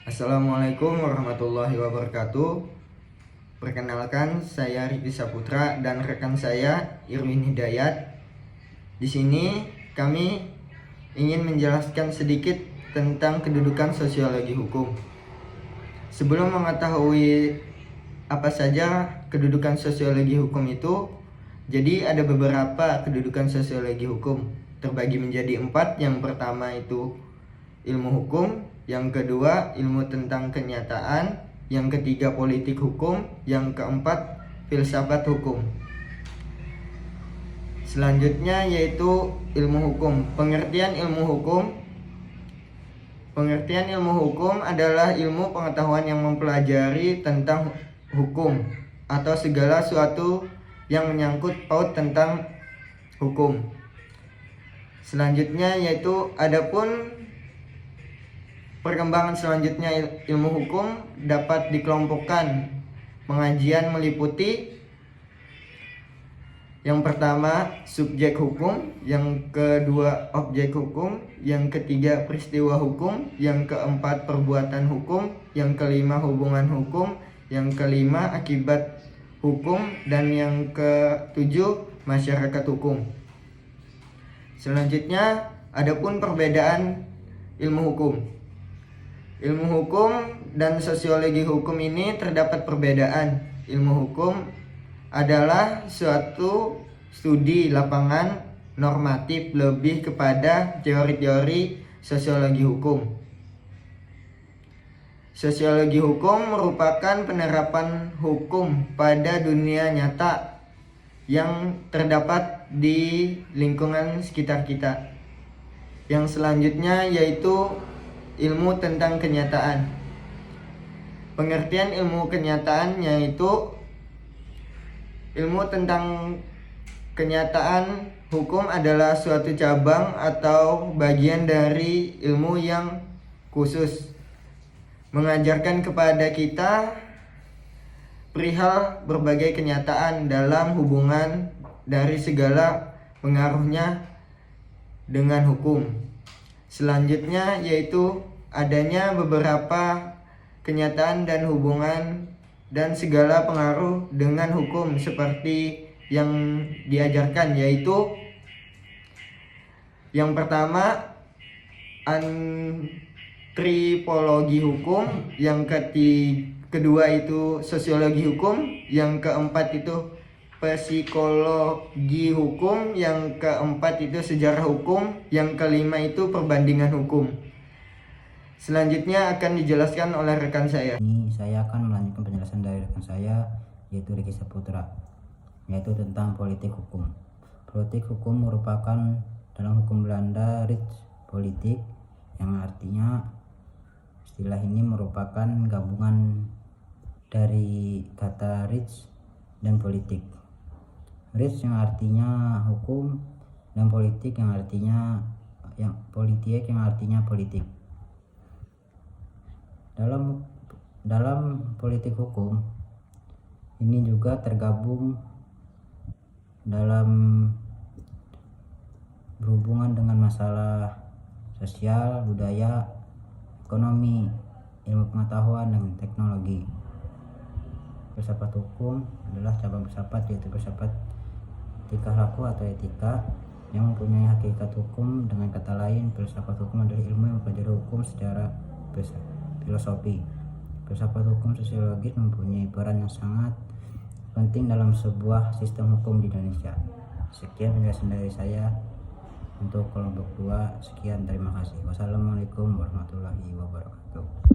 Assalamualaikum warahmatullahi wabarakatuh. Perkenalkan, saya Riki Saputra dan rekan saya Irwin Hidayat. Di sini kami ingin menjelaskan sedikit tentang kedudukan sosiologi hukum. Sebelum mengetahui apa saja kedudukan sosiologi hukum itu, jadi ada beberapa kedudukan sosiologi hukum, terbagi menjadi 4. Yang pertama itu ilmu hukum, yang kedua ilmu tentang kenyataan, yang ketiga politik hukum, yang keempat filsafat hukum. Selanjutnya yaitu ilmu hukum. Pengertian ilmu hukum adalah ilmu pengetahuan yang mempelajari tentang hukum atau segala sesuatu yang menyangkut paut tentang hukum. Selanjutnya yaitu adapun perkembangan selanjutnya ilmu hukum dapat dikelompokkan. Pengajian meliputi yang pertama subjek hukum, yang kedua objek hukum, yang ketiga peristiwa hukum, yang keempat perbuatan hukum, yang kelima hubungan hukum, yang kelima akibat hukum, dan yang ketujuh masyarakat hukum. Selanjutnya adapun perbedaan ilmu hukum. Ilmu hukum dan sosiologi hukum ini terdapat perbedaan. Ilmu hukum adalah suatu studi lapangan normatif lebih kepada teori-teori sosiologi hukum. Sosiologi hukum merupakan penerapan hukum pada dunia nyata yang terdapat di lingkungan sekitar kita. Yang selanjutnya yaitu ilmu tentang kenyataan. Pengertian ilmu kenyataan yaitu ilmu tentang kenyataan hukum adalah suatu cabang atau bagian dari ilmu yang khusus mengajarkan kepada kita perihal berbagai kenyataan dalam hubungan dari segala pengaruhnya dengan hukum. Selanjutnya yaitu adanya beberapa kenyataan dan hubungan dan segala pengaruh dengan hukum seperti yang diajarkan, yaitu yang pertama antropologi hukum, yang kedua itu sosiologi hukum, yang keempat itu psikologi hukum, yang keempat itu sejarah hukum, yang kelima itu perbandingan hukum. Selanjutnya akan dijelaskan oleh rekan saya. Ini saya akan melanjutkan penjelasan dari rekan saya, yaitu Riki Saputra, yaitu tentang politik hukum. Politik hukum merupakan dalam hukum Belanda Rechtspolitik, yang artinya istilah ini merupakan gabungan dari kata Rechts dan politik. Rechts yang artinya hukum dan politik yang artinya politik. Dalam politik hukum ini juga tergabung dalam berhubungan dengan masalah sosial, budaya, ekonomi, ilmu pengetahuan, dan teknologi. Filsafat hukum adalah cabang filsafat, yaitu filsafat tingkah laku atau etika yang mempunyai hakikat hukum. Dengan kata lain, filsafat hukum adalah ilmu yang mempelajari hukum secara filosofi. Filsafat hukum sosiologis mempunyai peran yang sangat penting dalam sebuah sistem hukum di Indonesia. Sekian penjelasan dari saya untuk kelompok 2. Sekian, terima kasih. Wassalamualaikum warahmatullahi wabarakatuh.